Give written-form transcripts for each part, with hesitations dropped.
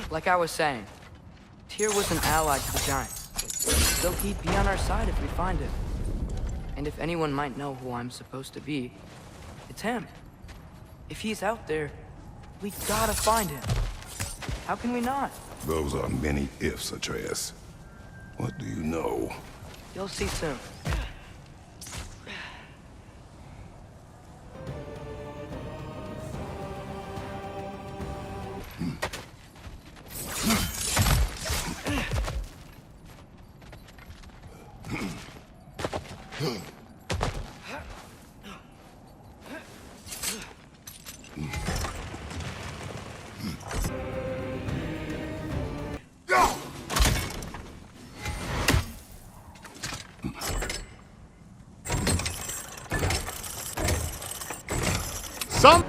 Like I was saying, Tyr was an ally to the Giants. So he'd be on our side if we find him. And if anyone might know who I'm supposed to be, it's him. If he's out there, we gotta find him. How can we not? Those are many ifs, Atreus. What do you know? You'll see soon. Some...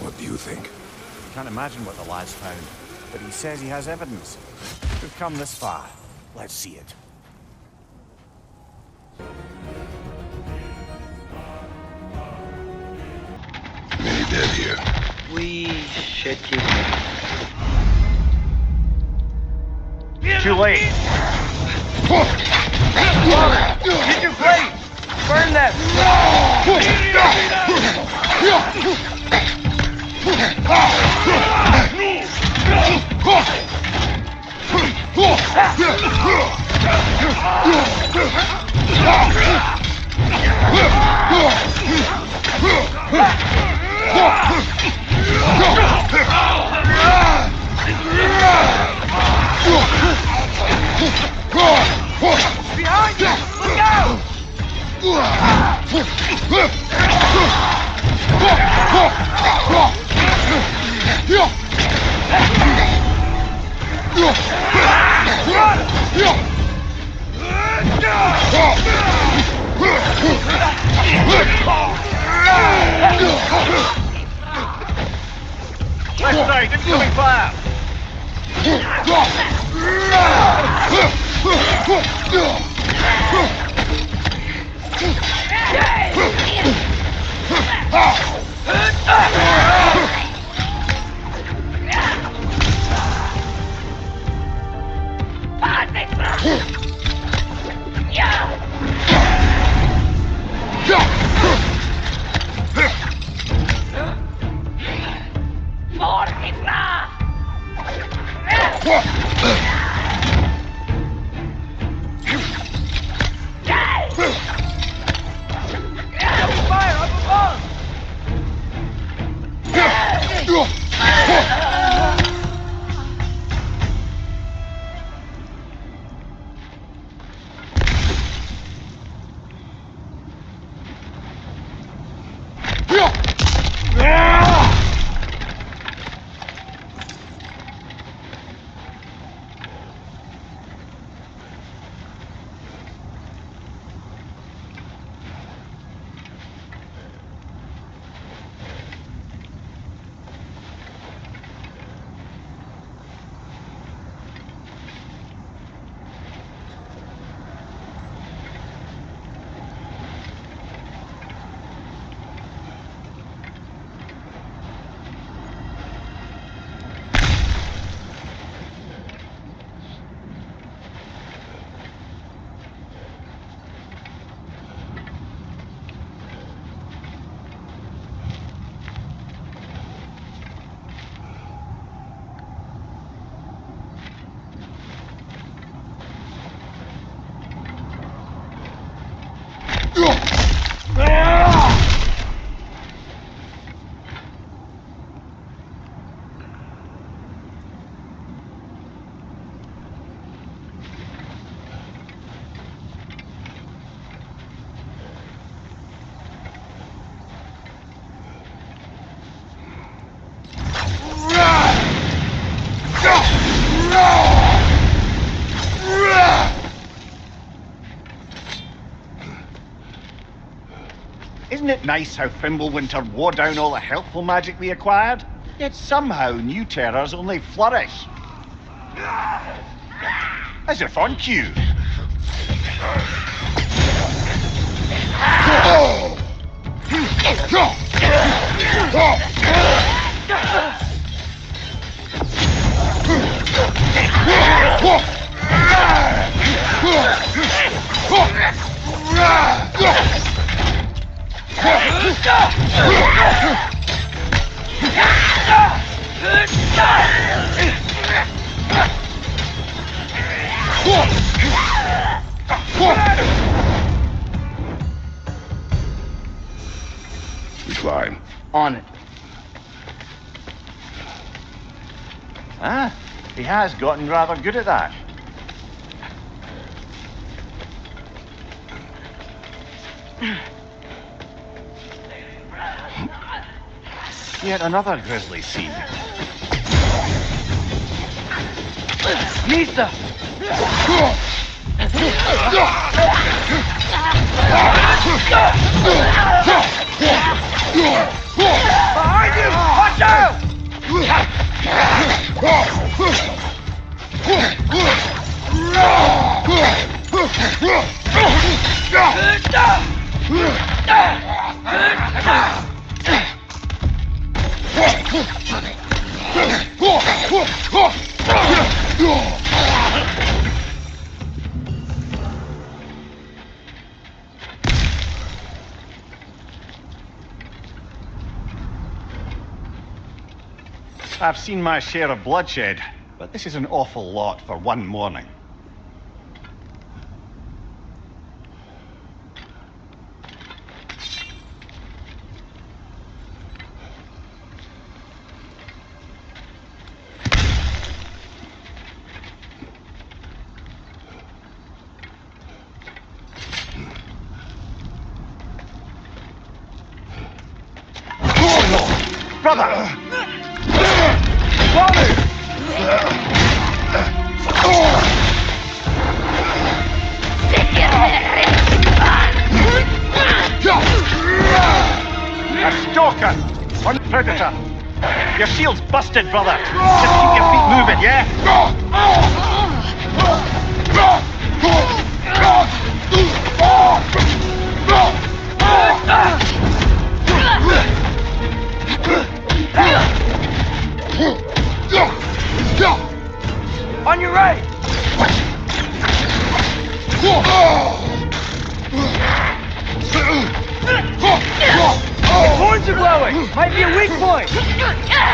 What do you think? Can't imagine what the lad's found, but he says he has evidence. We've come this far. Let's see it. Many dead here. We should keep Too late! Get your blade! Burn them! Behind you! Look out! Left side, incoming fire! Fire up above! Isn't it nice how Fimbulwinter wore down all the helpful magic we acquired? Yet somehow new terrors only flourish. As if on cue. We climb. On it. Ah, he has gotten rather good at that. Yet another grisly scene. Misa! Behind you! Watch out! I've seen my share of bloodshed, but this is an awful lot for one morning. Brother! A stalker! One predator! Your shield's busted, brother! Just keep your feet moving, yeah? On your right! The horns are glowing! Might be a weak point! Behind you!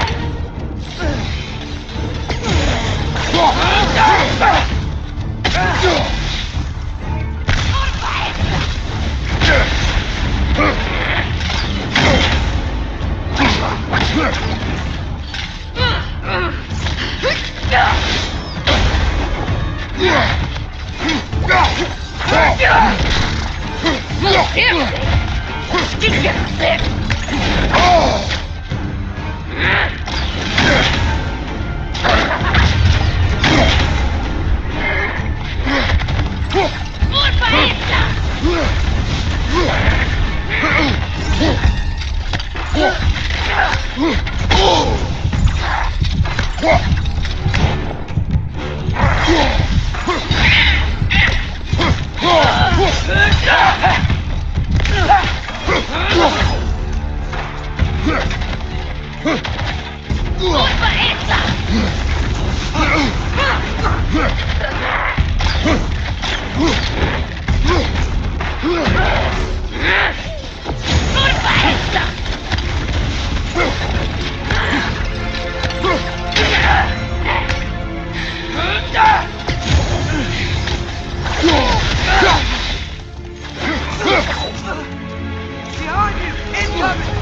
Incoming!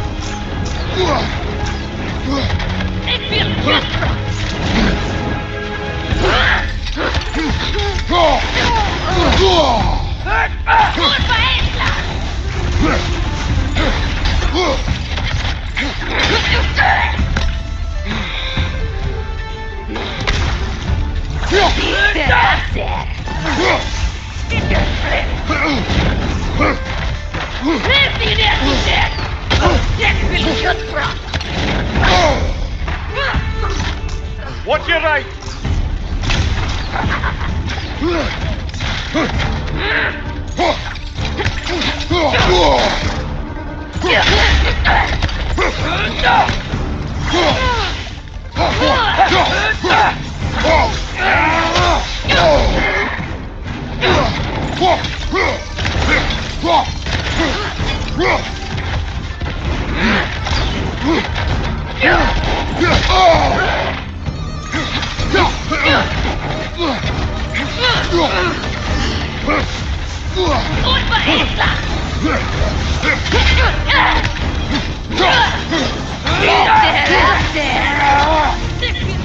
you right!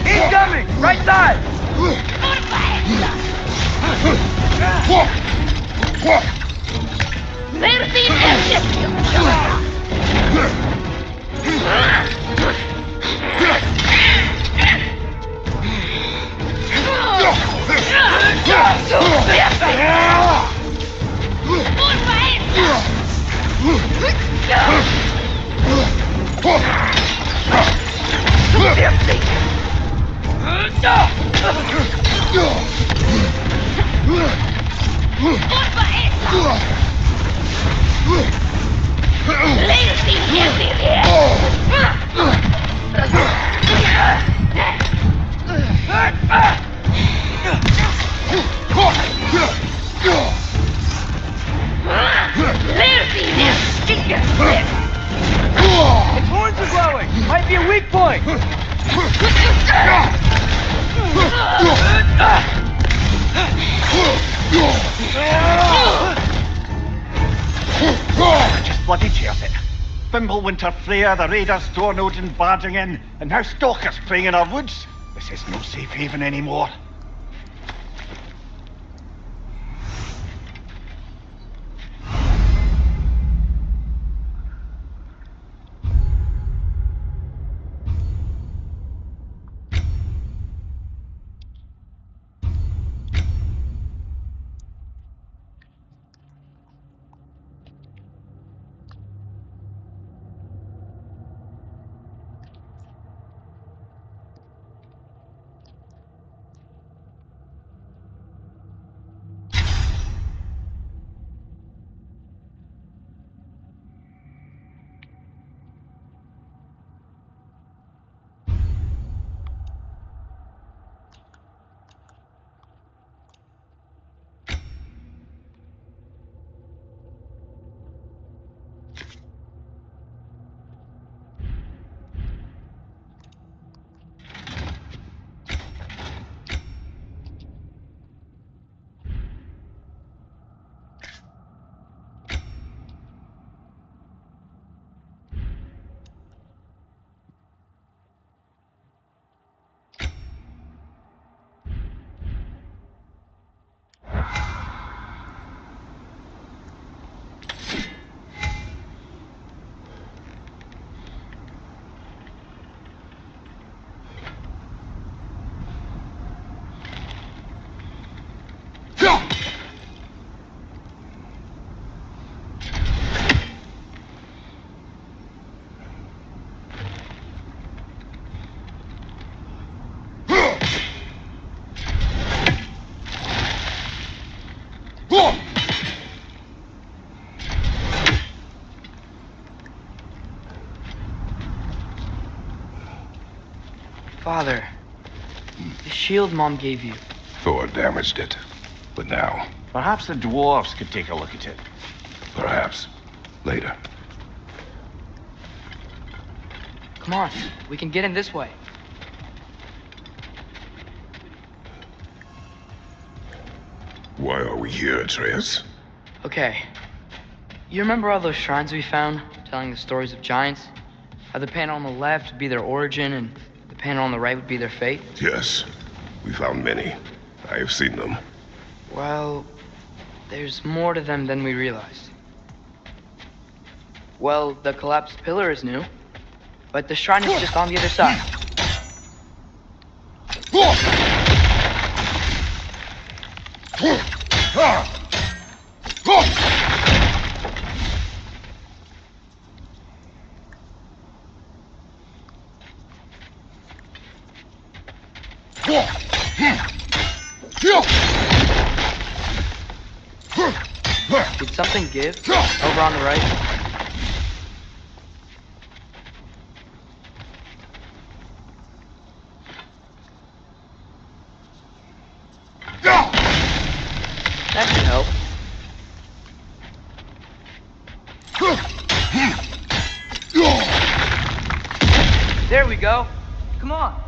Incoming! Right side! Its horns are glowing! Might be a weak point! Just bloody tears it. Fimbulwinter Freya, the raiders Stornode and barging in, and now stalkers playing in our woods. This is no safe haven anymore. Father, the shield Mom gave you. Thor damaged it. But now, Perhaps the dwarves could take a look at it. perhaps, later. Come on, we can get in this way. Why are we here, Atreus? Okay. You remember all those shrines we found, telling the stories of giants? How the panel on the left would be their origin, and the panel on the right would be their fate? Yes, we found many. I have seen them. Well, there's more to them than we realized. Well, the collapsed pillar is new, but the shrine is just on the other side. Did something give? Over on the right? That should help. There we go. Come on.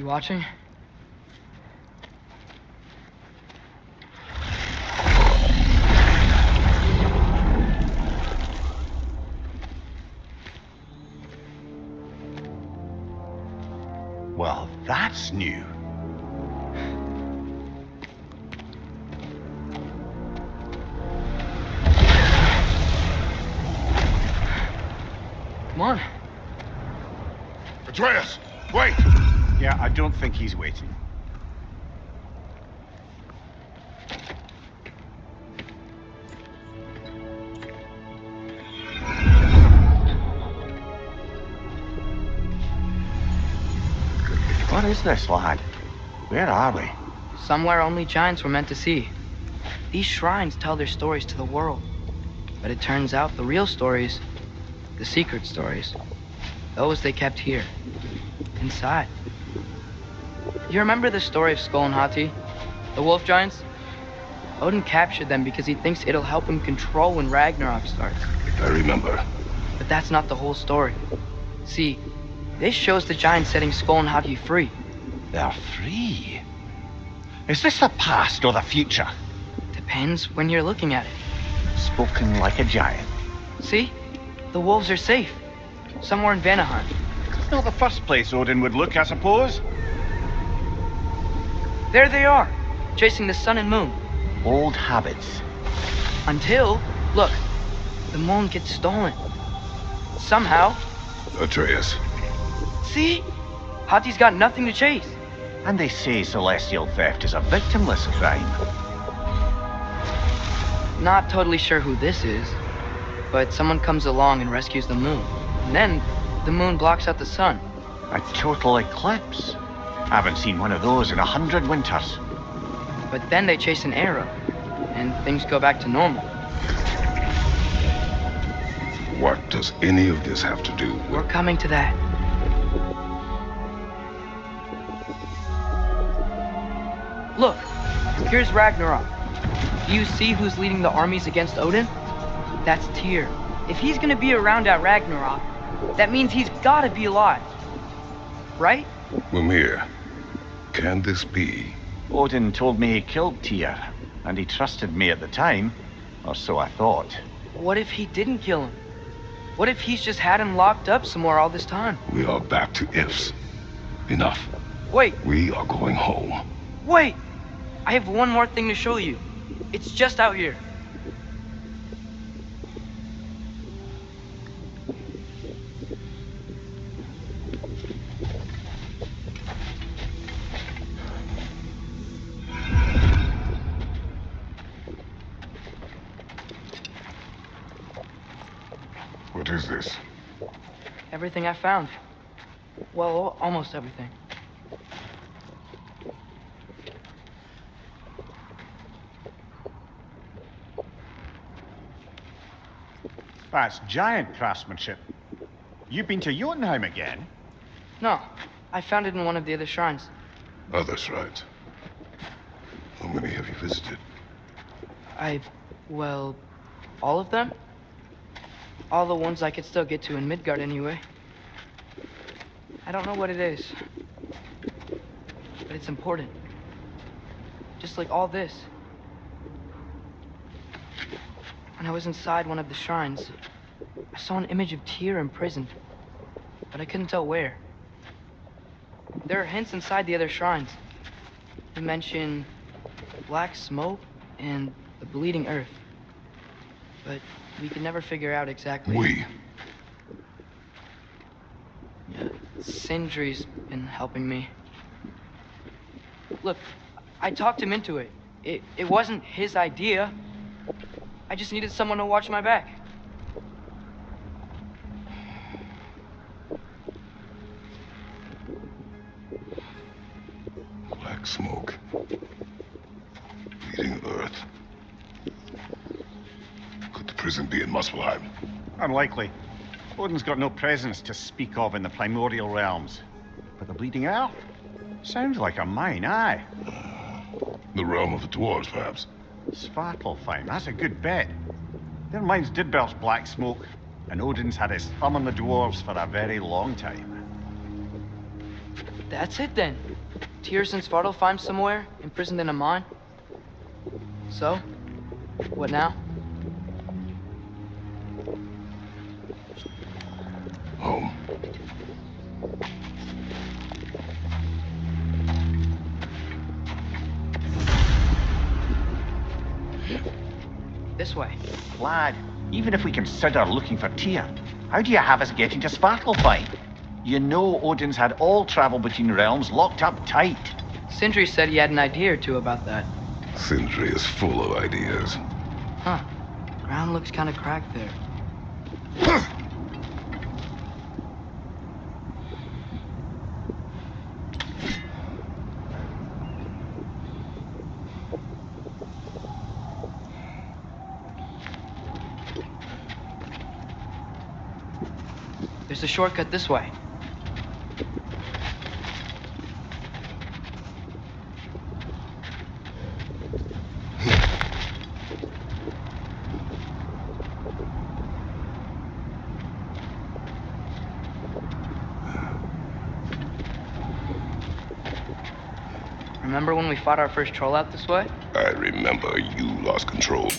You watching? Well, that's new. Come on. Atreus, wait! Yeah, I don't think he's waiting. What is this, lad? Where are we? Somewhere only giants were meant to see. These shrines tell their stories to the world. But it turns out the real stories, the secret stories, those they kept here, inside. You remember the story of Skull and Hati? The wolf giants? Odin captured them because he thinks it'll help him control when Ragnarok starts. I remember. But that's not the whole story. See, this shows the giants setting Skull and Hati free. They're free. Is this the past or the future? Depends when you're looking at it. Spoken like a giant. See? The wolves are safe. Somewhere in Vanaheim. It's not the first place Odin would look, I suppose. There they are, chasing the sun and moon. Old habits. Until, look, the moon gets stolen. Somehow. Atreus. See? Hati's got nothing to chase. And they say celestial theft is a victimless crime. Not totally sure who this is, but someone comes along and rescues the moon. And then, the moon blocks out the sun. A total eclipse. I haven't seen one of those in 100 winters. But then they chase an arrow, and things go back to normal. What does any of this have to do We're with... coming to that. Look, here's Ragnarok. Do you see who's leading the armies against Odin? That's Tyr. If he's gonna be around at Ragnarok, that means he's gotta be alive. Right? Mimir, can this be? Odin told me he killed Tyr, and he trusted me at the time, or so I thought. What if he didn't kill him? What if he's just had him locked up somewhere all this time? We are back to ifs. Enough. Wait, We are going home. wait! I have one more thing to show you. It's just out here. What is this? Everything I found. Well, almost everything. That's giant craftsmanship. You've been to Jotunheim again? No, I found it in one of the other shrines. Others, right? How many have you visited? Well, all of them? All the ones I could still get to in Midgard anyway. I don't know what it is, but it's important. Just like all this. when I was inside one of the shrines, I saw an image of Tyr imprisoned, but I couldn't tell where. There are hints inside the other shrines. They mention black smoke and the bleeding earth, but we could never figure out exactly. We. Yeah, Sindri's been helping me. Look, I talked him into it. It wasn't his idea. I just needed someone to watch my back. Black smoke. Bleeding earth. Could the prison be in Muspelheim? Unlikely. Odin's got no presence to speak of in the primordial realms. But the bleeding earth? Sounds like a mine, aye. The realm of the dwarves, perhaps. Svartalfheim, that's a good bet. Their mines did belch black smoke, and Odin's had his thumb on the dwarves for a very long time. That's it then. Tyr's in Svartalfheim somewhere, imprisoned in a mine. So, what now? Home. This way. Lad, even if we consider looking for Tyr, how do you have us getting to Svartalfheim? You know Odin's had all travel between realms locked up tight. Sindri said he had an idea or two about that. Sindri is full of ideas. Huh. Ground looks kind of cracked there. There's a shortcut this way. Remember when we fought our first troll out this way? I remember you lost control.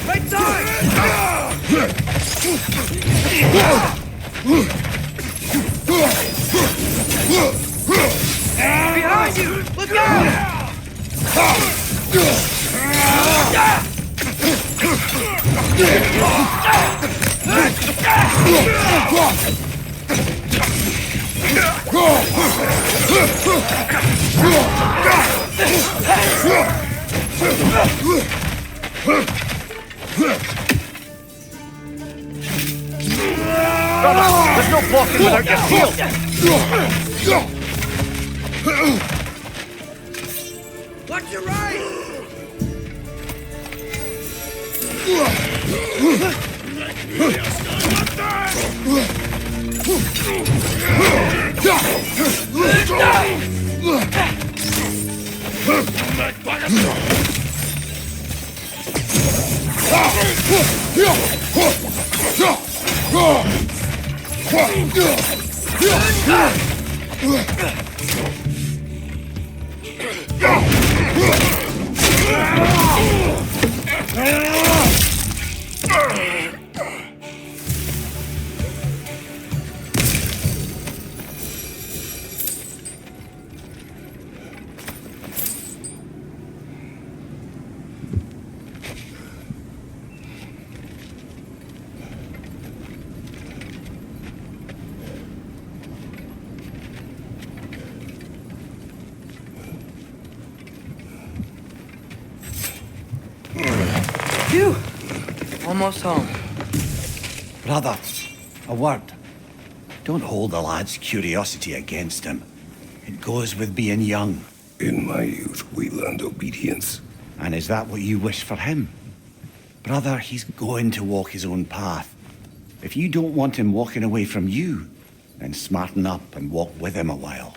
Right side! Behind you! Look out! Brother, there's no blocking without your shield! Watch your right! Phew! Almost home. Brother, a word. Don't hold the lad's curiosity against him. It goes with being young. In my youth, we learned obedience. And is that what you wish for him? Brother, he's going to walk his own path. If you don't want him walking away from you, then smarten up and walk with him a while.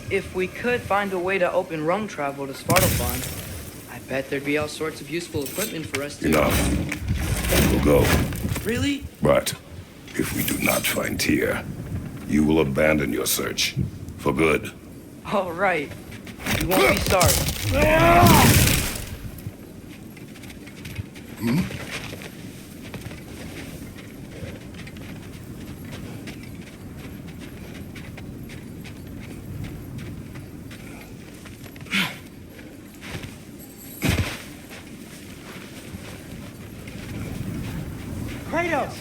If we could find a way to open rum travel to Svartalfheim, I bet there'd be all sorts of useful equipment for us to... Enough. We'll go. Really? But if we do not find Tyr, you will abandon your search. For good. All right. You won't be sorry. Kratos!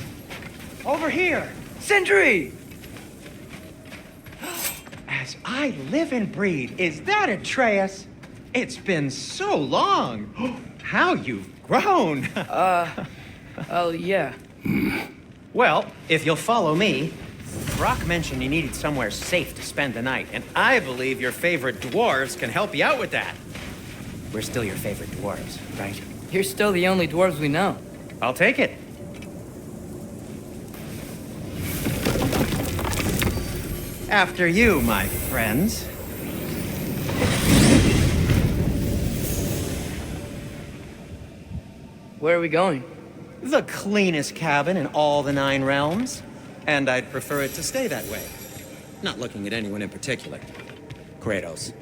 Over here! Sentry! As I live and breathe, is that Atreus? It's been so long. How you've grown. Oh, yeah. Well, if you'll follow me, Brock mentioned you needed somewhere safe to spend the night, and I believe your favorite dwarves can help you out with that. We're still your favorite dwarves, right? You're still the only dwarves we know. I'll take it. After you, my friends. Where are we going? The cleanest cabin in all the 9 realms. And I'd prefer it to stay that way. Not looking at anyone in particular. Kratos.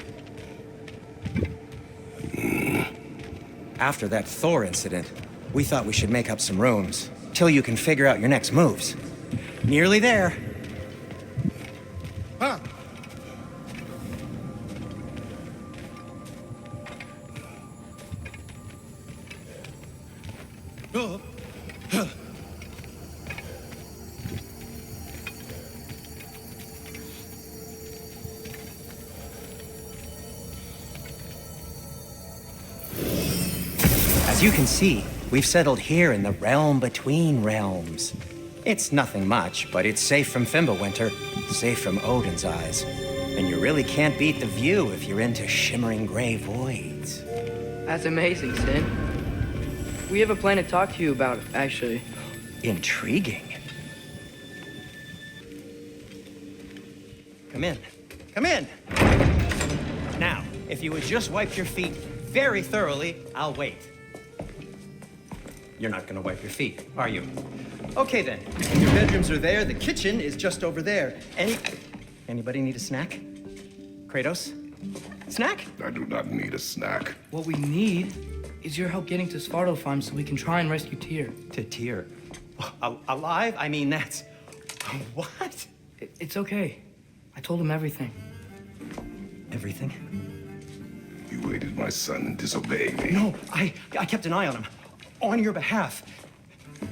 After that Thor incident, we thought we should make up some rooms, till you can figure out your next moves. Nearly there. Huh. As you can see, we've settled here in the realm between realms. It's nothing much, but it's safe from Fimbulwinter, safe from Odin's eyes. And you really can't beat the view if you're into shimmering gray voids. That's amazing, Sin. We have a plan to talk to you about, actually. Intriguing. Come in. Come in! Now, if you would just wipe your feet very thoroughly, I'll wait. You're not gonna wipe your feet, are you? Okay then. Your bedrooms are there, the kitchen is just over there. Anybody need a snack? Kratos? Snack? I do not need a snack. What we need is your help getting to Svartalfheim so we can try and rescue Tyr. To Tyr? Alive? I mean, that's... What? It's okay. I told him everything. Everything? You aided my son in disobeying me. No, I kept an eye on him. On your behalf.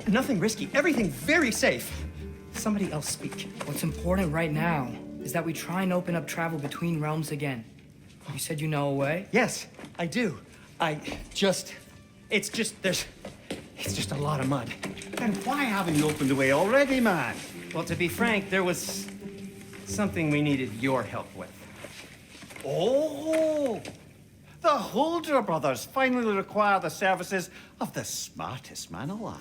Nothing risky, everything very safe. Somebody else speak. What's important right now is that we try and open up travel between realms again. You said you know a way? Yes, I do. It's just a lot of mud. Then why haven't you opened the way already, man? Well, to be frank, there was something we needed your help with. Oh! The Holder brothers finally require the services of the smartest man alive.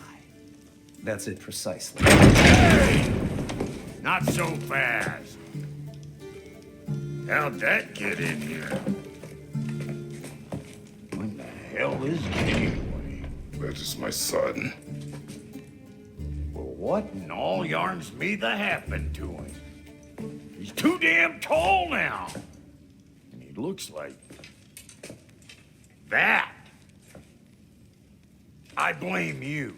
That's it precisely. Hey! Not so fast. How'd that get in here? When the hell is it anyway? That is my son. Well, what in all yarns me that happened to him? He's too damn tall now. And he looks like... that. I blame you.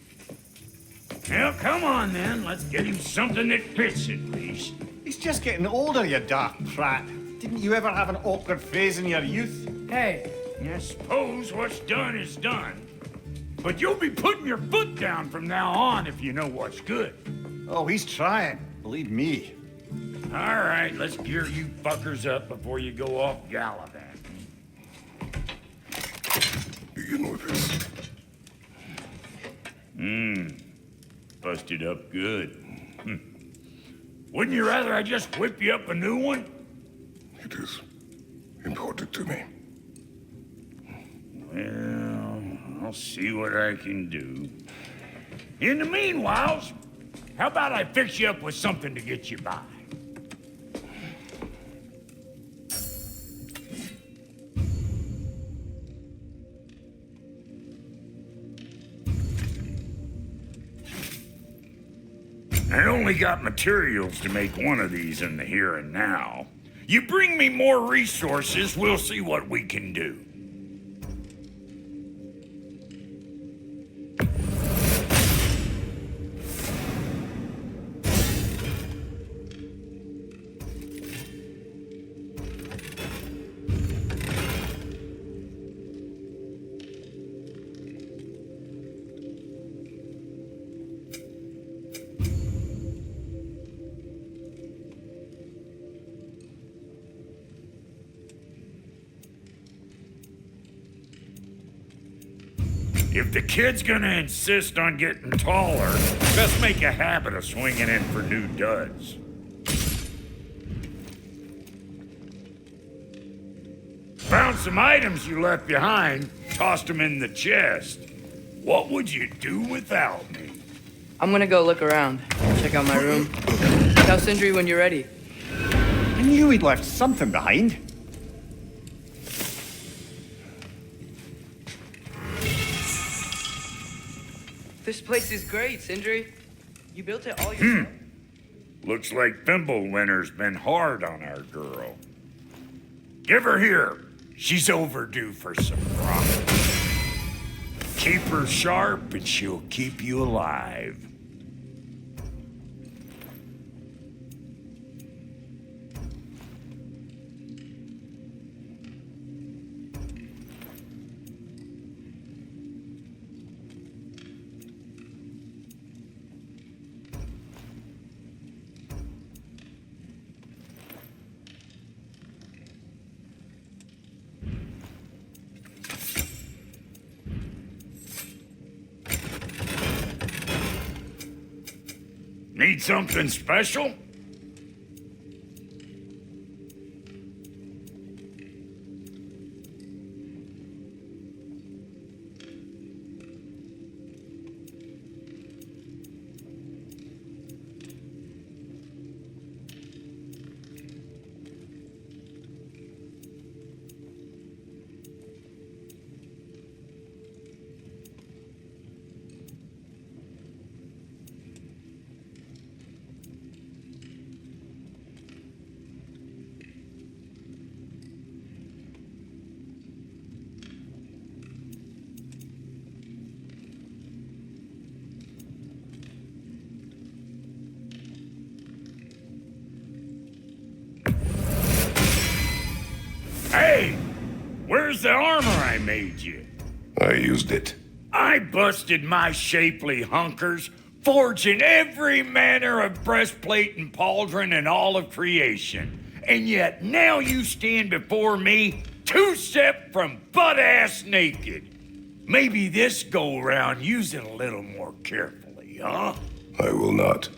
Well, come on then. Let's get him something that fits at least. He's just getting older, you dark prat. Didn't you ever have an awkward phase in your youth? Hey, I suppose what's done is done. But you'll be putting your foot down from now on if you know what's good. Oh, he's trying. Believe me. All right, let's gear you fuckers up before you go off gallivanting. Begin with this. Busted up good. Wouldn't you rather I just whip you up a new one? It is important to me. Well, I'll see what I can do. In the meanwhile, how about I fix you up with something to get you by? I only got materials to make one of these in the here and now. You bring me more resources, we'll see what we can do. If the kid's gonna insist on getting taller, best make a habit of swinging in for new duds. Found some items you left behind, tossed them in the chest. What would you do without me? I'm gonna go look around, check out my room. Tell Sindri when you're ready. I knew he'd left something behind. This place is great, Sindri. You built it all yourself? Looks like Fimbulwinter's been hard on our girl. Give her here. She's overdue for some rock. Keep her sharp and she'll keep you alive. Need something special? Hey! Where's the armor I made you? I used it. I busted my shapely hunkers, forging every manner of breastplate and pauldron in all of creation. And yet now you stand before me, two-step from butt-ass naked. Maybe this go-round use it a little more carefully, huh? I will not.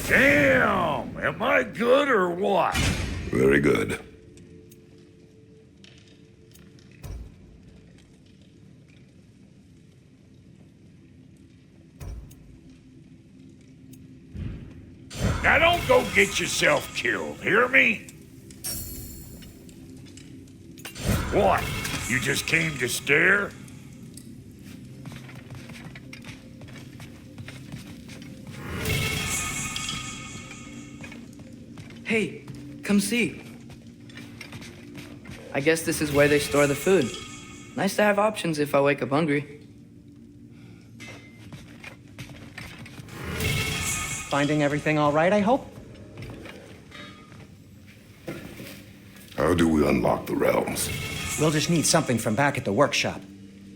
Damn! Am I good or what? Very good. Now don't go get yourself killed, hear me? What? You just came to stare? Hey, come see. I guess this is where they store the food. Nice to have options if I wake up hungry. Finding everything all right, I hope? How do we unlock the realms? We'll just need something from back at the workshop.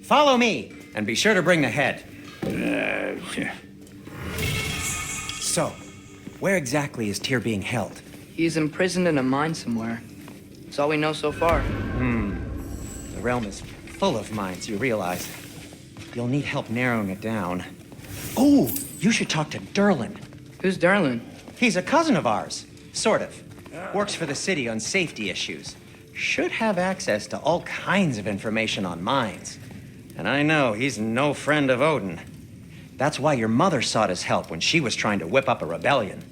Follow me, and be sure to bring the head. So, where exactly is Tyr being held? He's imprisoned in a mine somewhere. That's all we know so far. The realm is full of mines, you realize. You'll need help narrowing it down. Oh, you should talk to Derlin. Who's Darlin? He's a cousin of ours, sort of. Works for the city on safety issues. Should have access to all kinds of information on mines. And I know he's no friend of Odin. That's why your mother sought his help when she was trying to whip up a rebellion.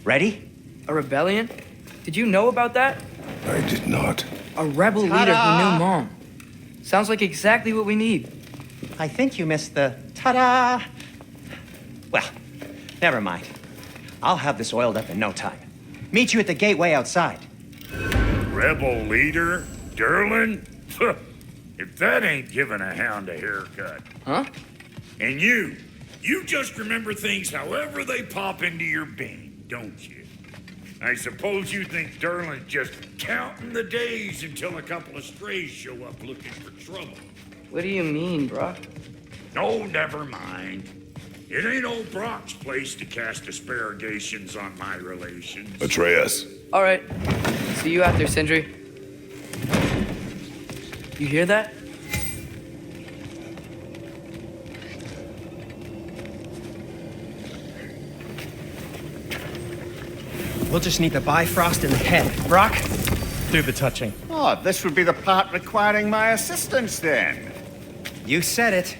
Ready? A rebellion? Did you know about that? I did not. A rebel leader who knew Mom. Sounds like exactly what we need. I think you missed the ta-da. Well, never mind. I'll have this oiled up in no time. Meet you at the gateway outside. Rebel leader? Derlin? If that ain't giving a hound a haircut. Huh? And you just remember things however they pop into your bean, don't you? I suppose you think Derlin's just counting the days until a couple of strays show up looking for trouble. What do you mean, bro? No, never mind. It ain't old Brock's place to cast asparagations on my relations. Atreus. All right. See you out there, Sindri. You hear that? We'll just need the Bifrost in the head. Brock, do the touching. Oh, this would be the part requiring my assistance then. You said it.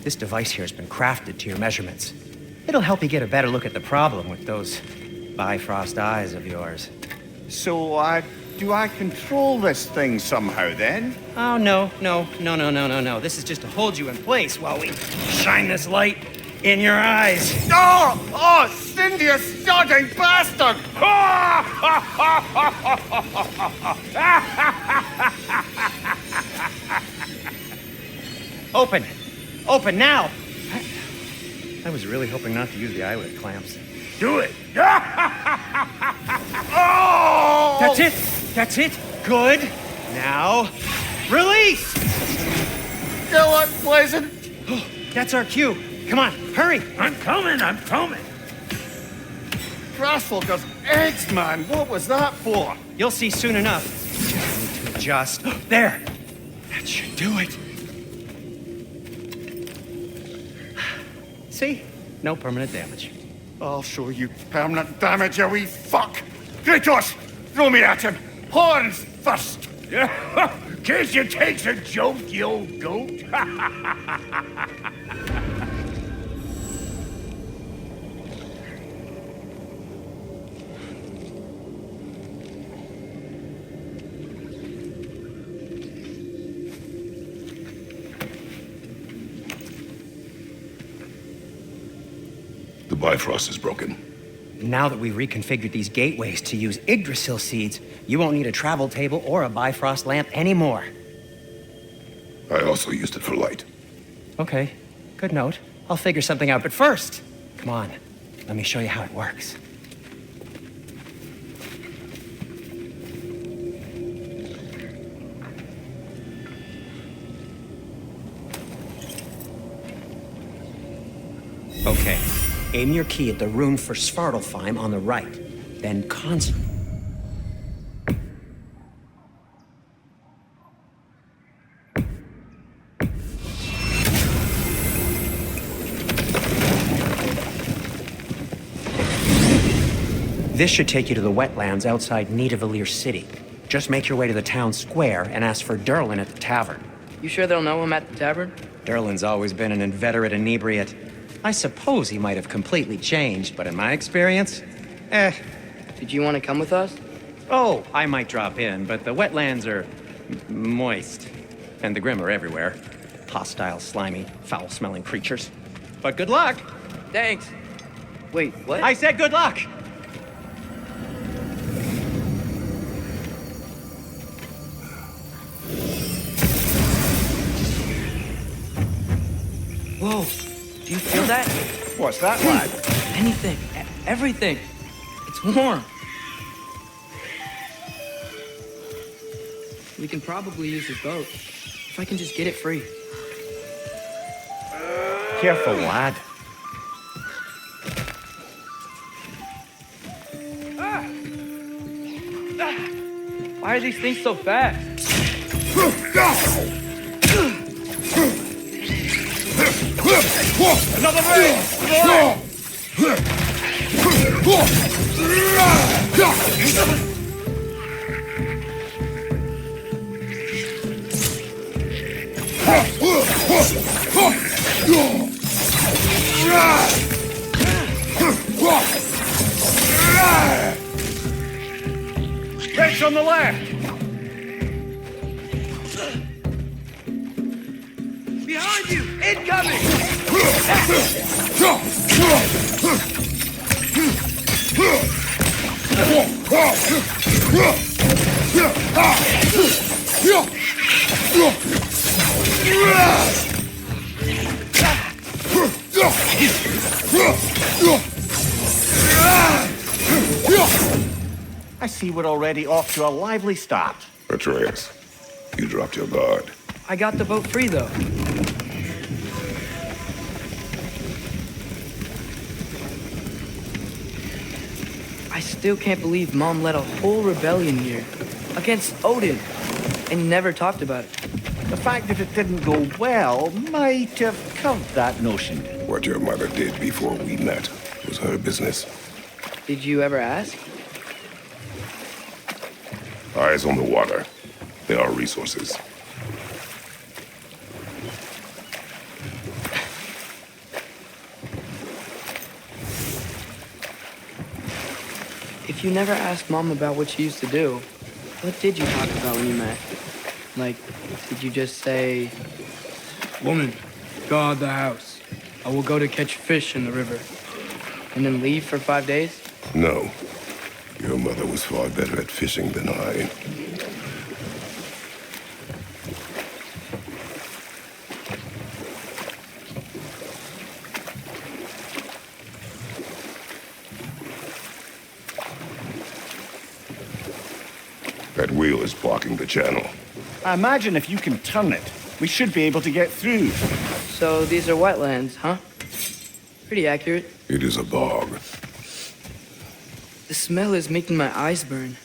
This device here has been crafted to your measurements. It'll help you get a better look at the problem with those Bifrost eyes of yours. So, do I control this thing somehow then? Oh, no. This is just to hold you in place while we shine this light in your eyes. Oh, Cindy, you sodding bastard! Open now! I was really hoping not to use the eyelid clamps. Do it! Oh! That's it! Good! Now, release! Go on, Pleasant. That's our cue. Come on, hurry! I'm coming! Grassfolker's eggs, man. What was that for? You'll see soon enough. Just need to adjust. There! That should do it. See? No permanent damage. I'll show you permanent damage, you wee fuck. Kratos, throw me at him. Horns first. Case you takes a joke, you old goat. The Bifrost is broken. Now that we've reconfigured these gateways to use Yggdrasil seeds, you won't need a travel table or a Bifrost lamp anymore. I also used it for light. Okay, good note. I'll figure something out, but first, come on, let me show you how it works. Okay, aim your key at the rune for Svartalfheim on the right, then concentrate. This should take you to the wetlands outside Nioavellir city. Just make your way to the town square and ask for Derlin at the tavern. You sure they'll know him at the tavern? Derlin's always been an inveterate inebriate. I suppose he might have completely changed, but in my experience, Did you want to come with us? Oh, I might drop in, but the wetlands are moist. And the Grim are everywhere. Hostile, slimy, foul-smelling creatures. But good luck! Thanks. Wait, what? I said good luck! Whoa, do you feel that? What's that, lad? Anything, everything. It's warm. We can probably use your boat. If I can just get it free. Careful, lad. Why are these things so fast? Another rail! Race on the left! Behind you! Incoming! I see we're already off to a lively start. Atreus, you dropped your guard. I got the boat free, though. I still can't believe Mom led a whole rebellion here. Against Odin. And never talked about it. The fact that it didn't go well might have curved that notion. What your mother did before we met was her business. Did you ever ask? Eyes on the water. There are resources. If you never asked Mom about what she used to do, what did you talk about when you met? Like, did you just say, "Woman, guard the house. I will go to catch fish in the river," and then leave for 5 days? No. Your mother was far better at fishing than I. That wheel is blocking the channel. I imagine if you can turn it, we should be able to get through. So these are wetlands, huh? Pretty accurate. It is a bog. The smell is making my eyes burn.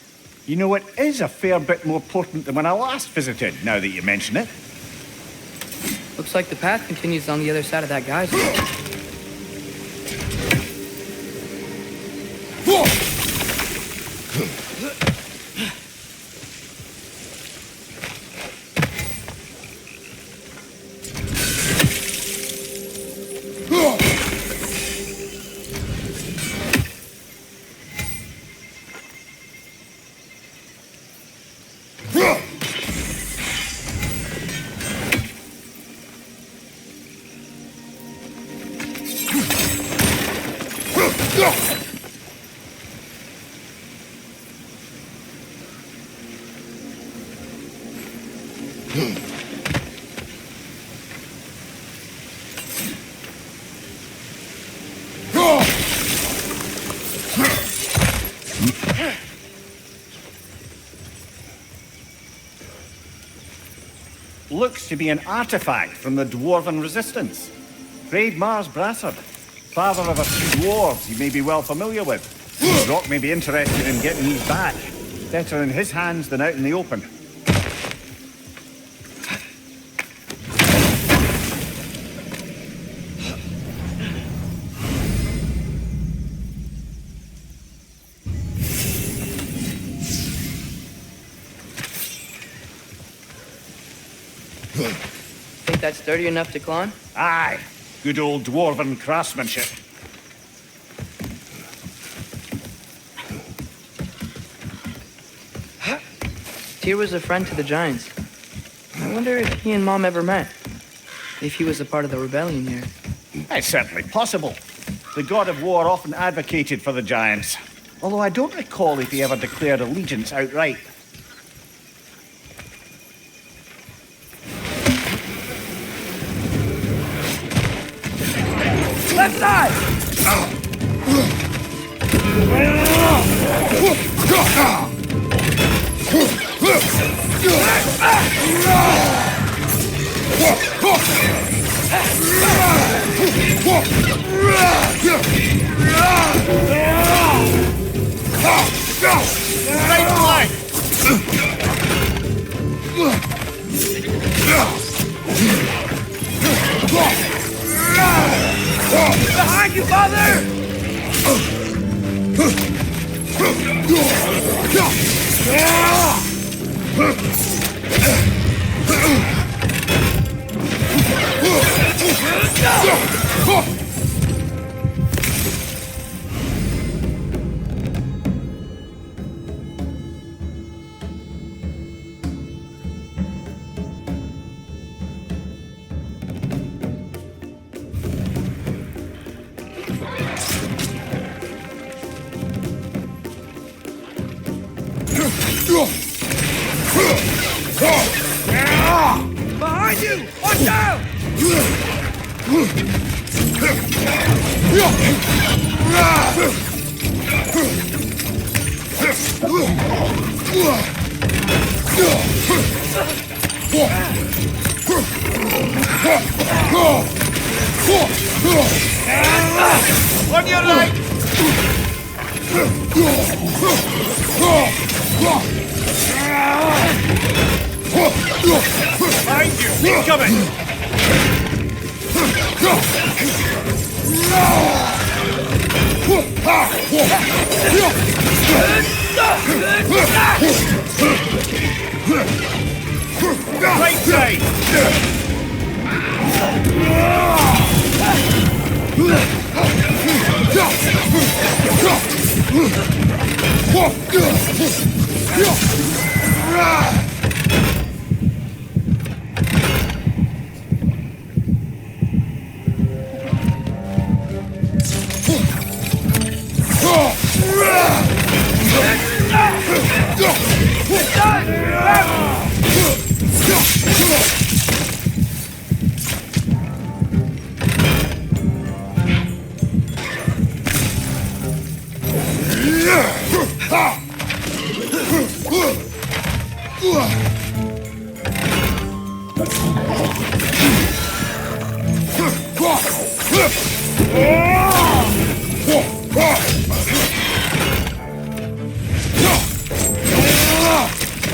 You know, it is a fair bit more potent than when I last visited, now that you mention it. Looks like the path continues on the other side of that geyser. Looks to be an artifact from the Dwarven Resistance. Great Mars Brassard, father of a few dwarves you may be well familiar with. Rock may be interested in getting these back. Better in his hands than out in the open. Think that's sturdy enough to climb? Aye, good old Dwarven craftsmanship. Tyr was a friend to the Giants. I wonder if he and Mom ever met. If he was a part of the rebellion here. It's certainly possible. The god of war often advocated for the Giants. Although I don't recall if he ever declared allegiance outright. Left side! Right flank! Behind you, father! Behind you! Watch out! On your right! Behind you! Incoming! Right side!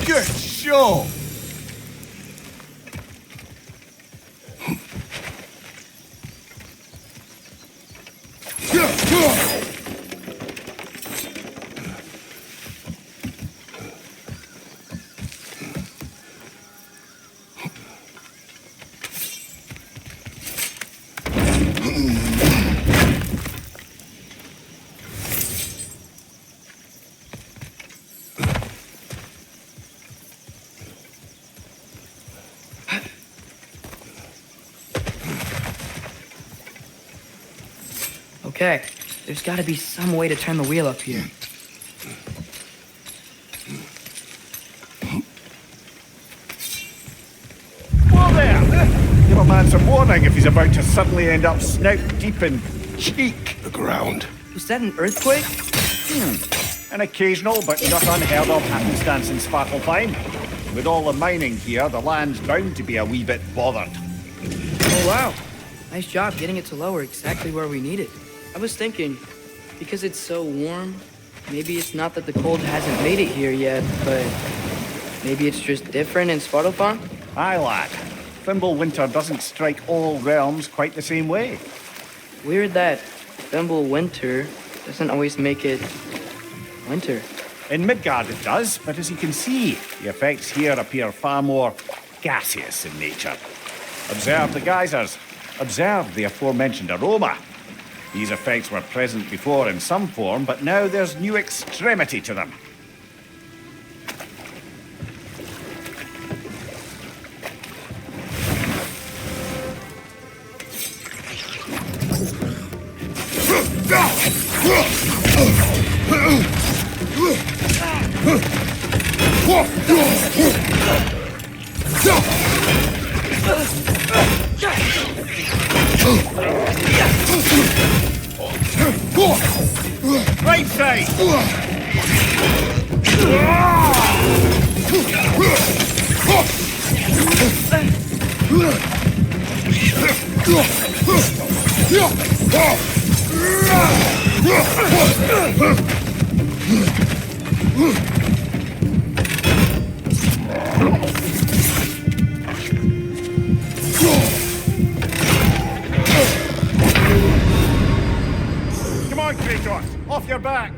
Good show! Okay, there's gotta be some way to turn the wheel up here. Whoa there! Give a man some warning if he's about to suddenly end up snout deep in cheek. The ground. Was that an earthquake? An occasional but not unheard of happenstance in Svartalfheim. With all the mining here, the land's bound to be a wee bit bothered. Oh wow, nice job getting it to lower exactly where we need it. I was thinking, because it's so warm, maybe it's not that the cold hasn't made it here yet, but maybe it's just different in Svartalfheim? Aye, lad. Winter doesn't strike all realms quite the same way. Weird that Winter doesn't always make it winter. In Midgard it does, but as you can see, the effects here appear far more gaseous in nature. Observe the geysers. Observe the aforementioned aroma. These effects were present before in some form, but now there's new extremity to them. Right side! Come on, Kratos! Off your back!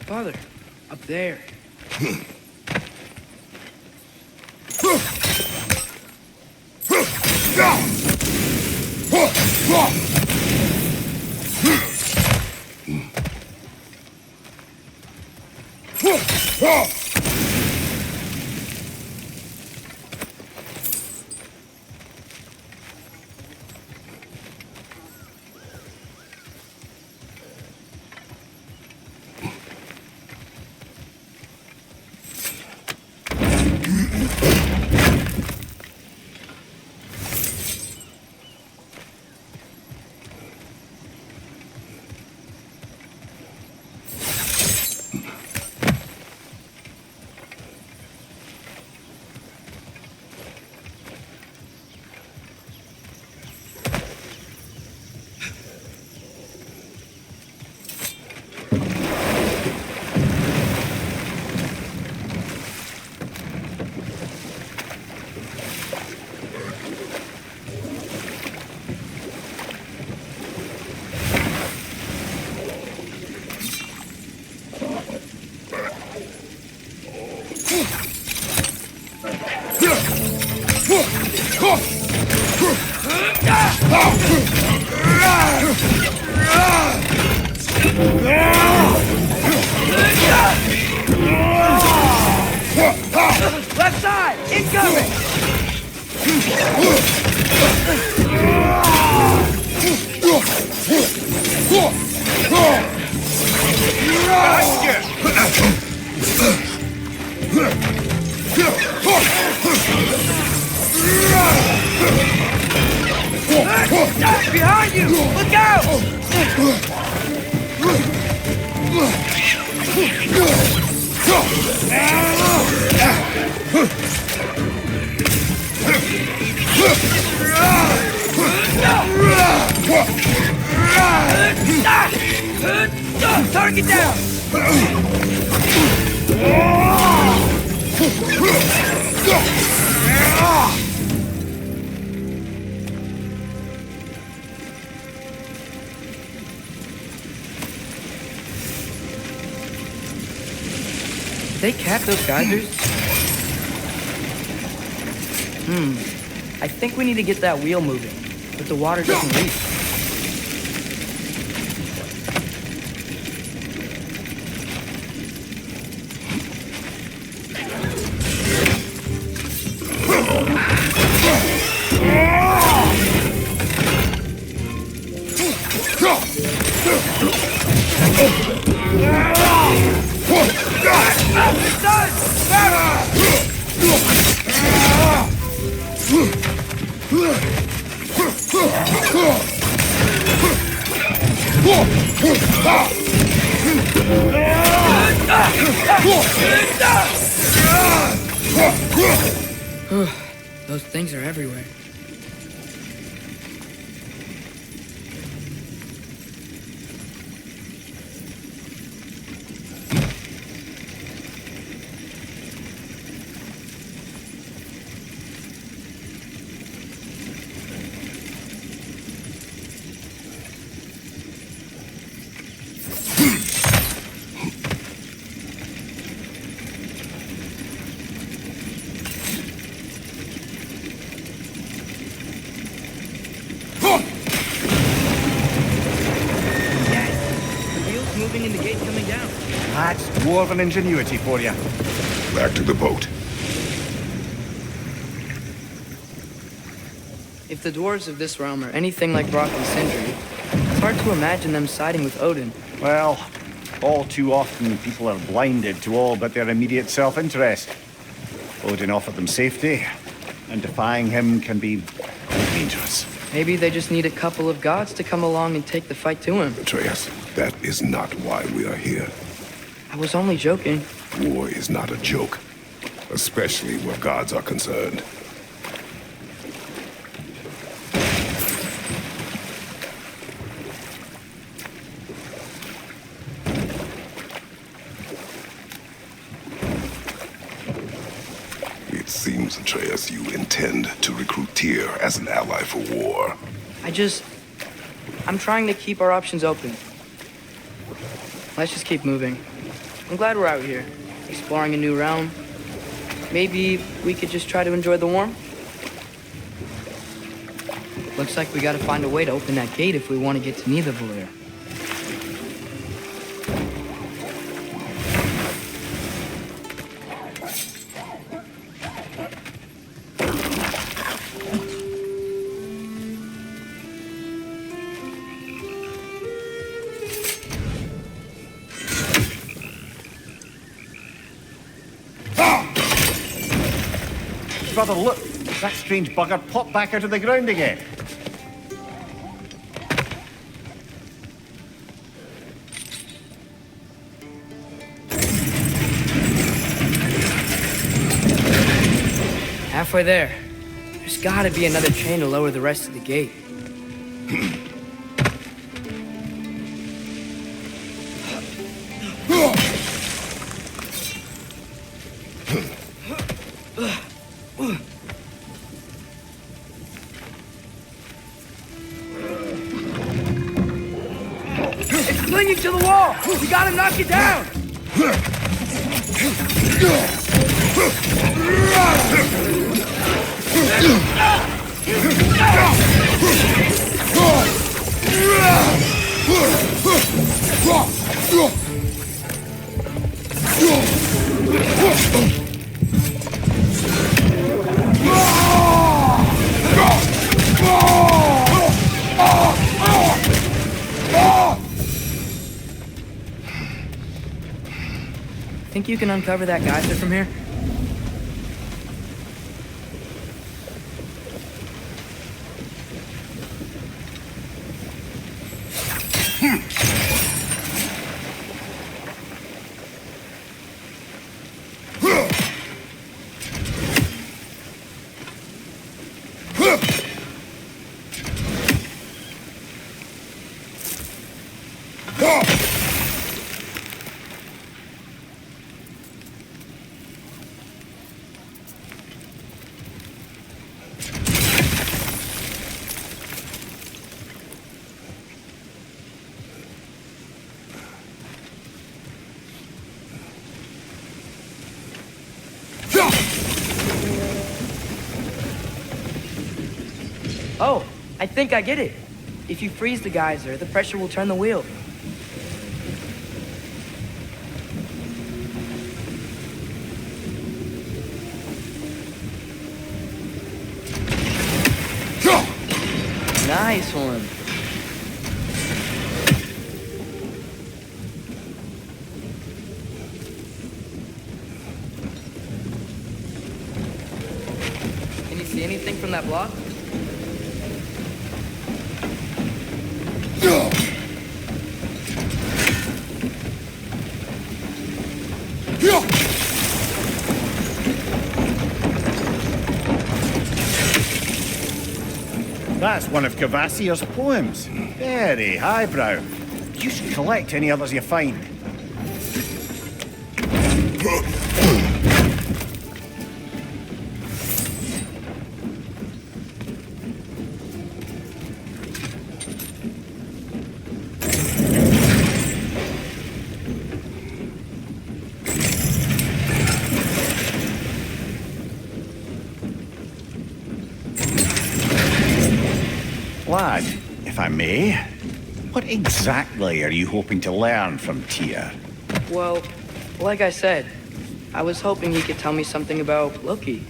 Father, up there. Left side! Incoming! Behind you! Look out! Target down! Did they cap those geysers? I think we need to get that wheel moving, but the water doesn't leak. Those things are everywhere. Moving and the gate coming down. That's dwarven ingenuity for you. Back to the boat. If the dwarves of this realm are anything like Brock and Sindri, it's hard to imagine them siding with Odin. Well, all too often people are blinded to all but their immediate self-interest. Odin offered them safety, and defying him can be quite dangerous. Maybe they just need a couple of gods to come along and take the fight to him. Atreus, that is not why we are here. I was only joking. War is not a joke, especially where gods are concerned. It seems, Atreus, you intend to recruit Tyr as an ally for war. I'm trying to keep our options open. Let's just keep moving. I'm glad we're out here, exploring a new realm. Maybe we could just try to enjoy the warmth? Looks like we gotta find a way to open that gate if we want to get to Nioavellir. Brother, look! That strange bugger popped back out of the ground again. Halfway there. There's gotta be another chain to lower the rest of the gate. It's clinging to the wall! We gotta knock it down! Think you can uncover that geyser from here? Oh, I think I get it. If you freeze the geyser, the pressure will turn the wheel. Nice one. Can you See anything from that block? That's one of Cavassier's poems. Very highbrow. You should collect any others you find. Lad, if I may, what exactly are you hoping to learn from Tyr? Well, like I said, I was hoping he could tell me something about Loki.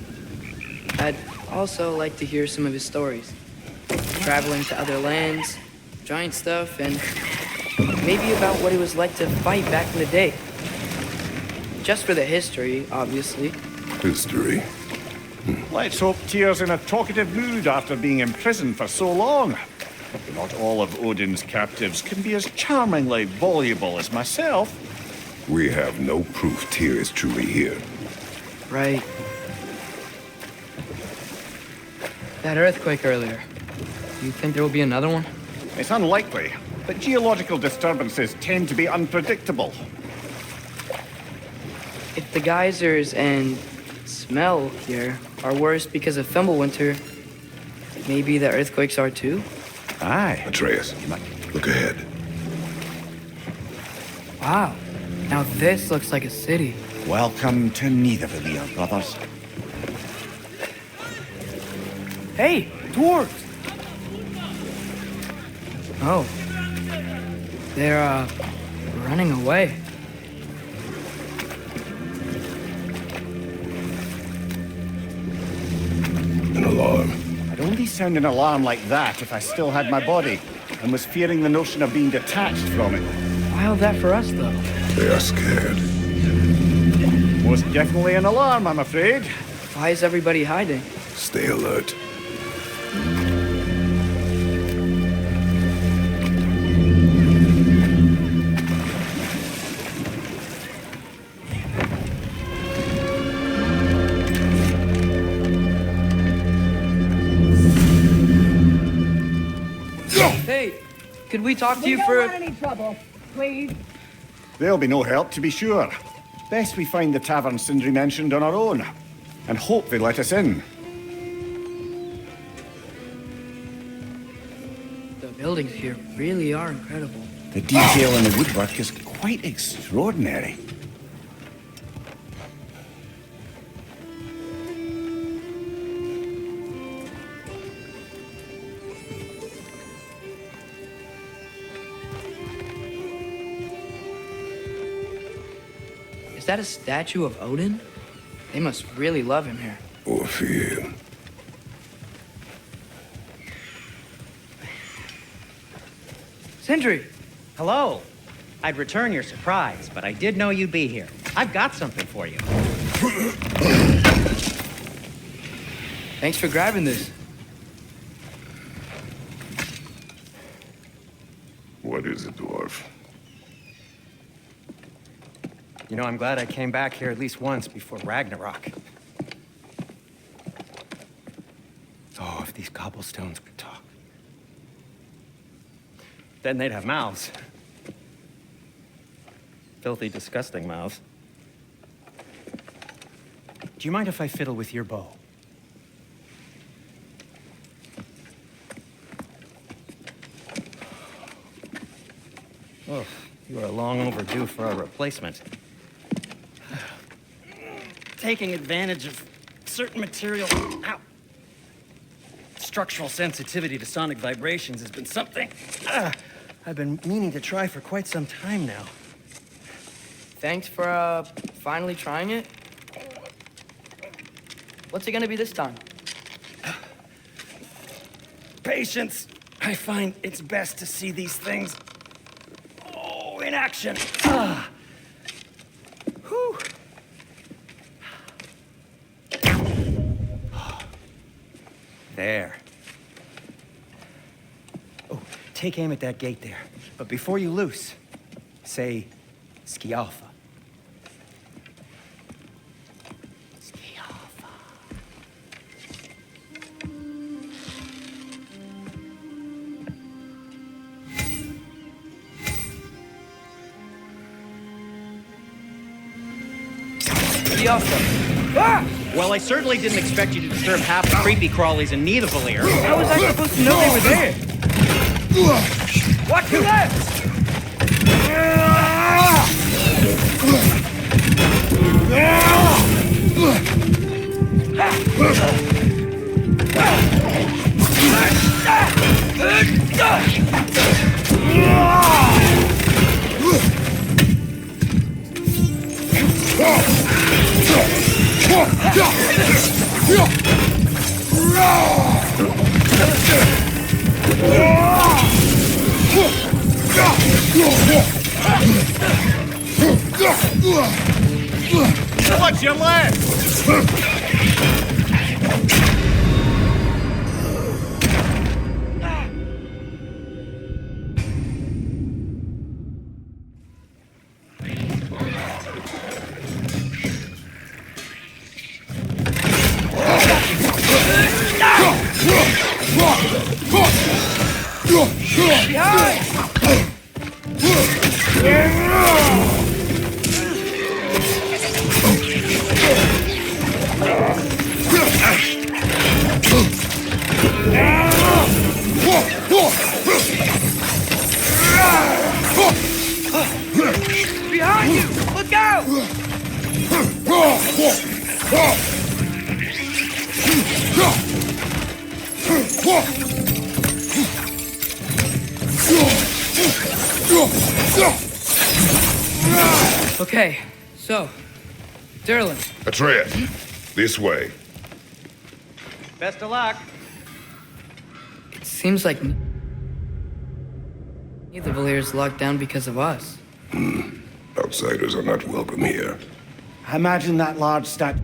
I'd also like to hear some of his stories. Traveling to other lands, giant stuff, and maybe about what it was like to fight back in the day. Just for the history, obviously. History. Let's hope Tyr's in a talkative mood after being imprisoned for so long. Not all of Odin's captives can be as charmingly voluble as myself. We have no proof Tyr is truly here. Right. That earthquake earlier. Do you think there will be another one? It's unlikely, but geological disturbances tend to be unpredictable. If the geysers and smell here are worse because of Fimbulwinter, maybe the earthquakes are too? Aye. Atreus, look ahead. Wow. Now this looks like a city. Welcome to Nioavellir, brothers. Hey, dwarves! Oh. They're, running away. An alarm. I'd only sound an alarm like that if I still had my body, and was fearing the notion of being detached from it. Why that for us, though? They are scared. Most definitely an alarm, I'm afraid. Why is everybody hiding? Stay alert. Hey, could we talk to We you don't for... want any trouble, please. There'll be no help, to be sure. Best we find the tavern Sindri mentioned on our own, and hope they let us in. The buildings here really are incredible. The detail in the woodwork is quite extraordinary. Is that a statue of Odin? They must really love him here. Or fear him. Sindri! Hello. I'd return your surprise, but I did know you'd be here. I've got something for you. Thanks for grabbing this. What is it, dwarf? You know, I'm glad I came back here at least once before Ragnarok. Oh, if these cobblestones could talk. Then they'd have mouths. Filthy, disgusting mouths. Do you mind if I fiddle with your bow? Oh, you are long overdue for a replacement. Taking advantage of certain material. Ow. Structural sensitivity to sonic vibrations has been something I've been meaning to try for quite some time now. Thanks for, finally trying it. What's it gonna be this time? Patience. I find it's best to see these things, in action. Whew. There. Oh, take aim at that gate there. But before you loose, say, Skialfa. Skialfa. Well, I certainly didn't expect you to disturb half the creepy crawlies in Nioavellir. How was I supposed to know they were there? Watch your left! What's your left? Behind you! Look out! Okay, so, Derlin. Atreus, this way. Best of luck. It seems like Nioavellir is locked down because of us. Outsiders are not welcome here. Imagine that large statue.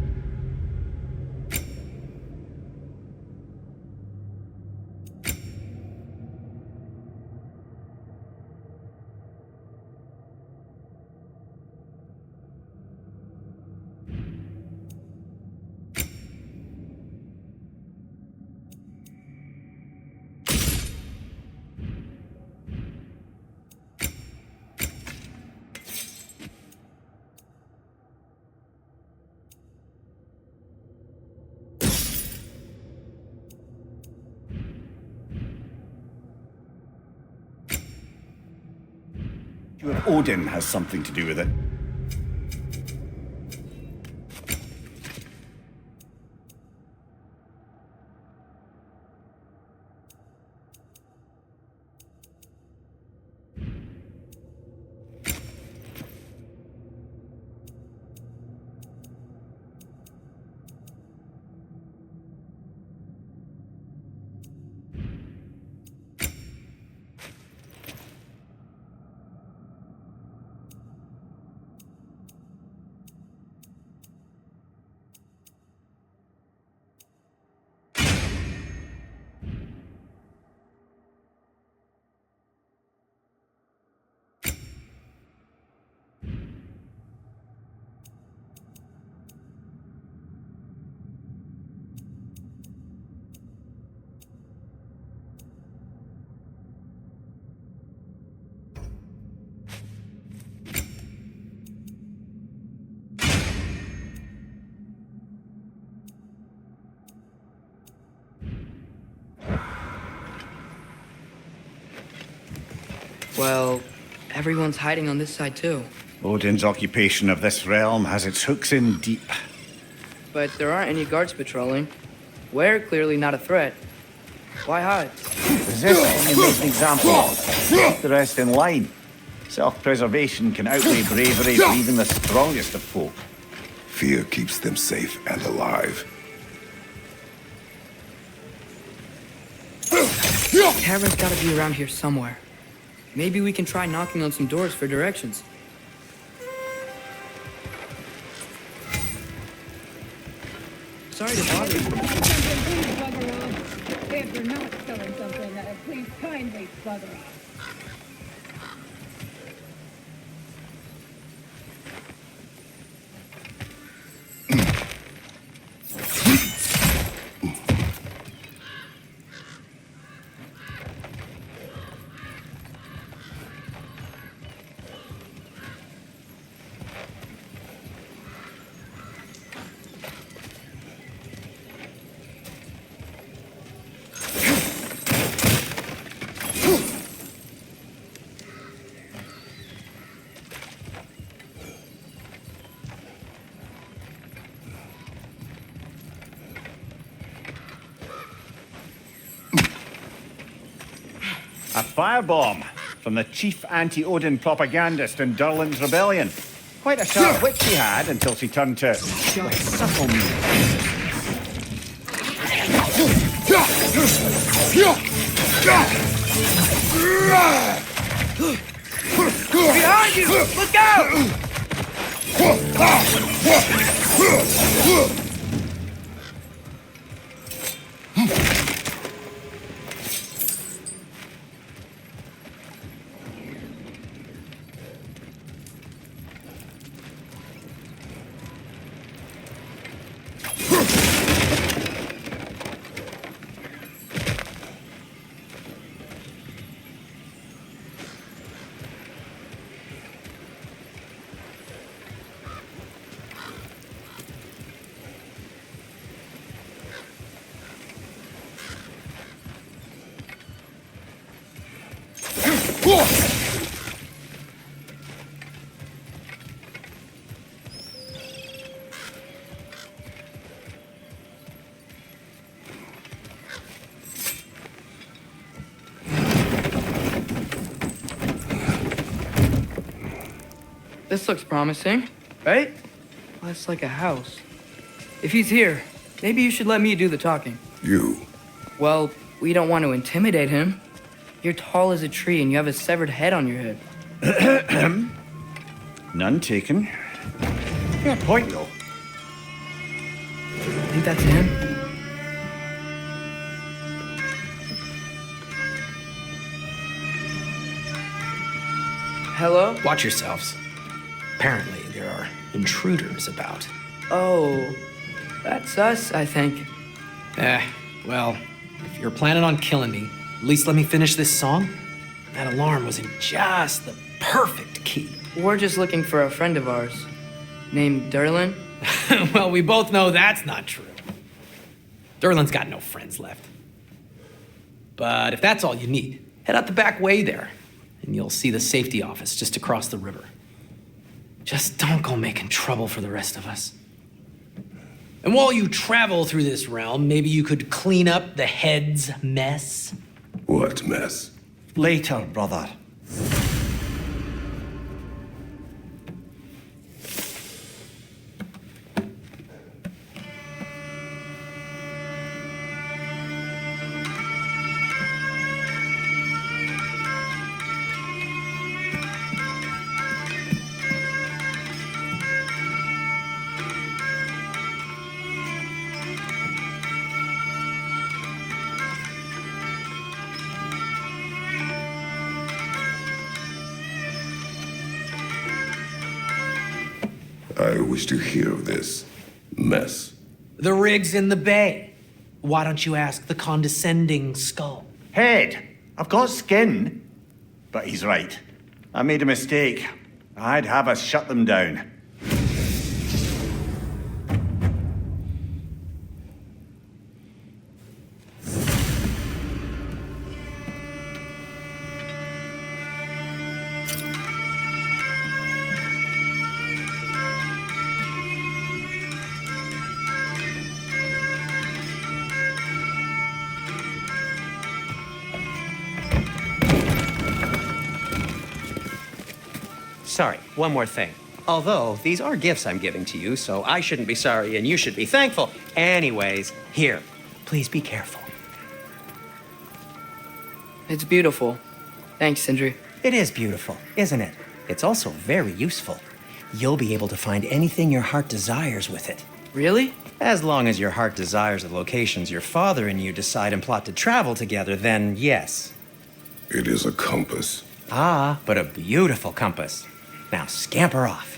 Of Odin has something to do with it. Well, everyone's hiding on this side too. Odin's occupation of this realm has its hooks in deep. But there aren't any guards patrolling. We're clearly not a threat. Why hide? Resist and make an example of. Keep the rest in line. Self-preservation can outweigh bravery for even the strongest of folk. Fear keeps them safe and alive. Tavern's gotta be around here somewhere. Maybe we can try knocking on some doors for directions. Sorry to bother you. when they bother us. A firebomb from the chief anti-Odin propagandist in Durlin's rebellion. Quite a sharp wit she had until she turned to subtle means. Behind you! Look out! This looks promising, right? Well, it's like a house. If he's here, maybe you should let me do the talking. You. Well, we don't want to intimidate him. You're tall as a tree and you have a severed head on your head. None taken. Fair point, though. Think that's him? Hello? Watch yourselves. Apparently, there are intruders about. Oh, that's us, I think. Well, if you're planning on killing me, at least let me finish this song. That alarm was in just the perfect key. We're just looking for a friend of ours, named Durlin. Well, we both know that's not true. Durlin's got no friends left. But if that's all you need, head out the back way there, and you'll see the safety office just across the river. Just don't go making trouble for the rest of us. And while you travel through this realm, maybe you could clean up the head's mess. What mess? Later, brother. I wish to hear of this mess. The rig's in the bay. Why don't you ask the condescending skull? Head, I've got skin. But he's right. I made a mistake. I'd have us shut them down. Sorry, one more thing. Although, these are gifts I'm giving to you, so I shouldn't be sorry and you should be thankful. Anyways, here, please be careful. It's beautiful. Thanks, Sindri. It is beautiful, isn't it? It's also very useful. You'll be able to find anything your heart desires with it. Really? As long as your heart desires the locations your father and you decide and plot to travel together, then yes. It is a compass. Ah, but a beautiful compass. Now scamper off.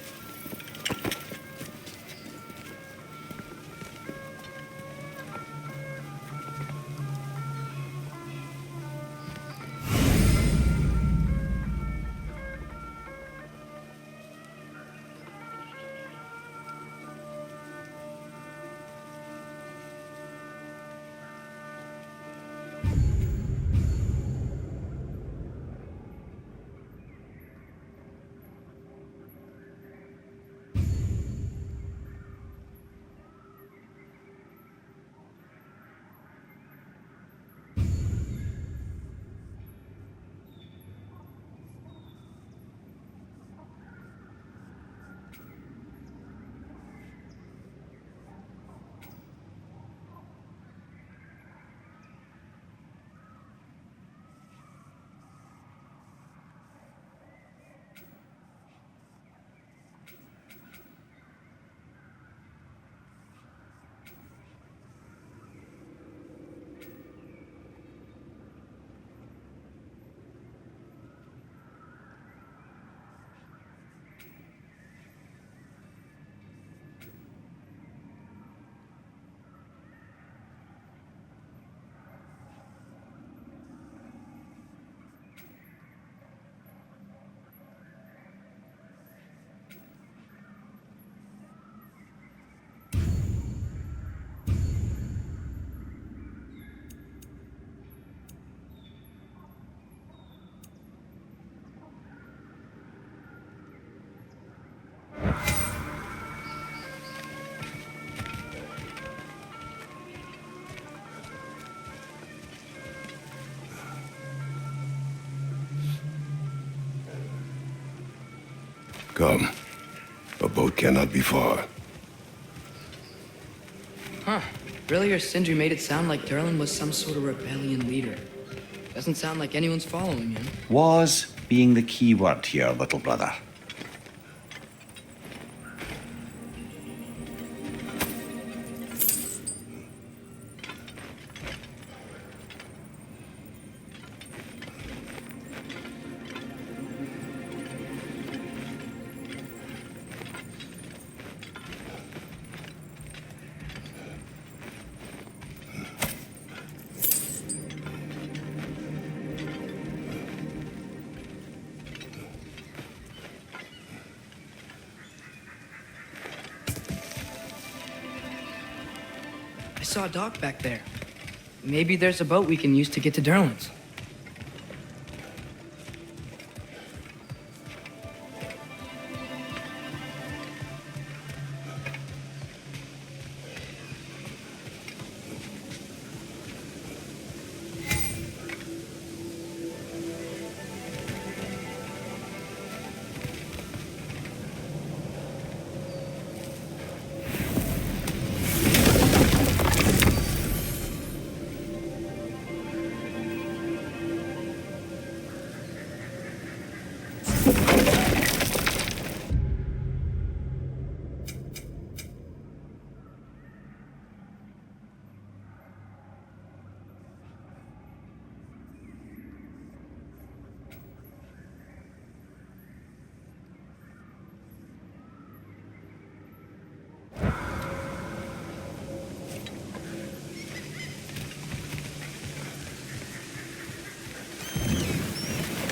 Come. A boat cannot be far. Huh. Earlier, Sindri made it sound like Durlin was some sort of rebellion leader. Doesn't sound like anyone's following him. Was being the key word here, little brother. I saw a dock back there. Maybe there's a boat we can use to get to Durlin's.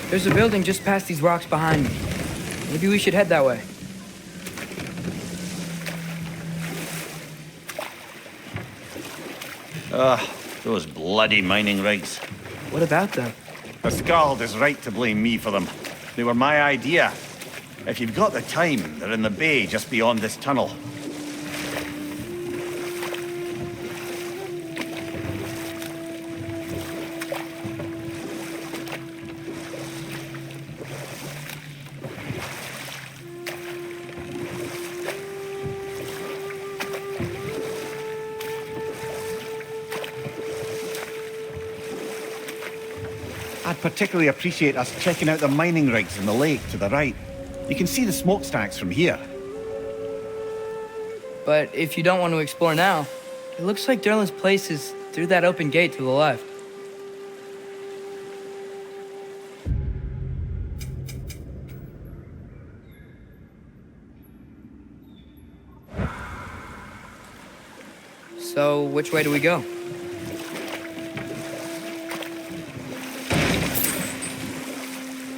There's a building just past these rocks behind me. Maybe we should head that way. Those bloody mining rigs. What about them? The Skald is right to blame me for them. They were my idea. If you've got the time, they're in the bay just beyond this tunnel. I'd particularly appreciate us checking out the mining rigs in the lake to the right. You can see the smokestacks from here. But if you don't want to explore now, it looks like Durlin's place is through that open gate to the left. So, which way do we go?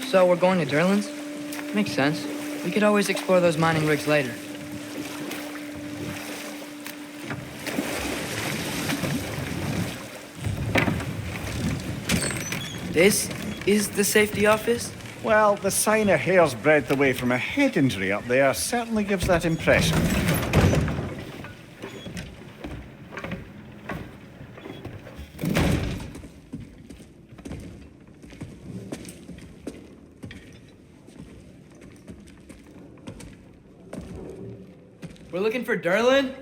So, we're going to Durlin's? Makes sense. We could always explore those mining rigs later. This is the safety office? Well, the sign a hair's breadth away from a head injury up there certainly gives that impression. We're looking for Durlin?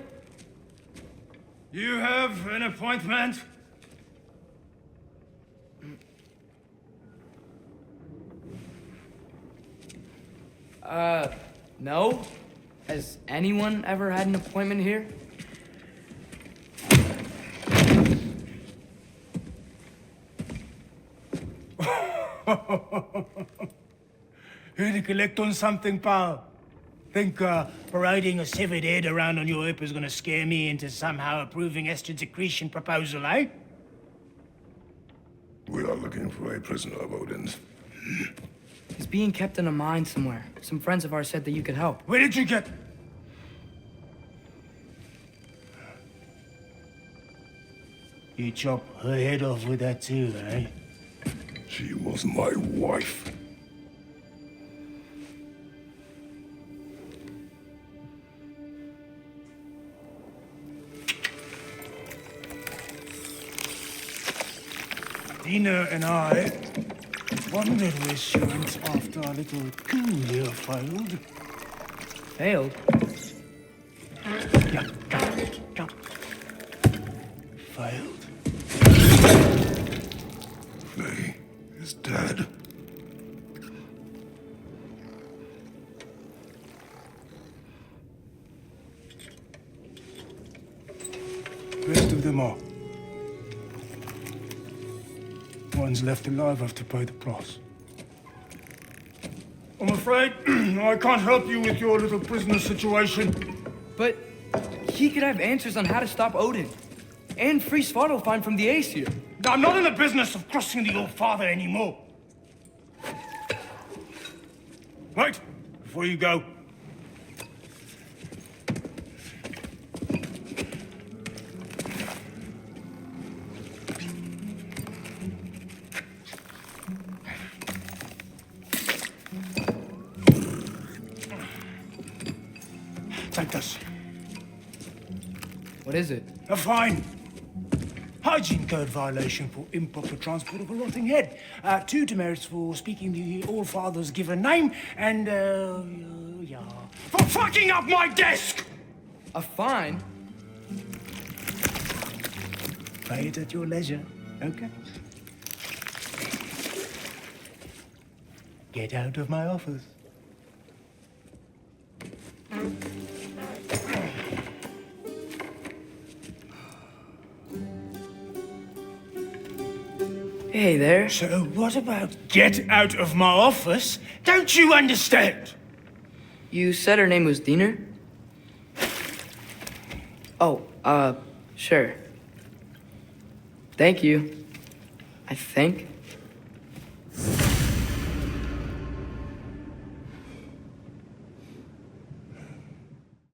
You have an appointment? No? Has anyone ever had an appointment here? Here to collect on something, pal? Think parading a severed head around on your hip is gonna scare me into somehow approving estrogen secretion proposal, eh? We are looking for a prisoner of Odin's. He's being kept in a mine somewhere. Some friends of ours said that you could help. Where did you get... You chop her head off with that too, eh? She was my wife. Dina and I wondered where she went after our little coup here failed. Failed? Yeah, jump. Failed. Faye is dead. Rest of them are. One's left alive have to pay the price. I'm afraid I can't help you with your little prisoner situation. But he could have answers on how to stop Odin. And free Svartalfheim from the Aesir. I'm not in the business of crossing the old father anymore. Right, before you go. Take this. What is it? A fine. Hygiene code violation for improper transport of a rotting head. 2 demerits for speaking the All-Father's given name, and, yeah. For fucking up my desk! A fine? Pay it at your leisure, okay? Get out of my office. Hey there. So what about get out of my office? Don't you understand? You said her name was Diener? Oh, sure. Thank you. I think.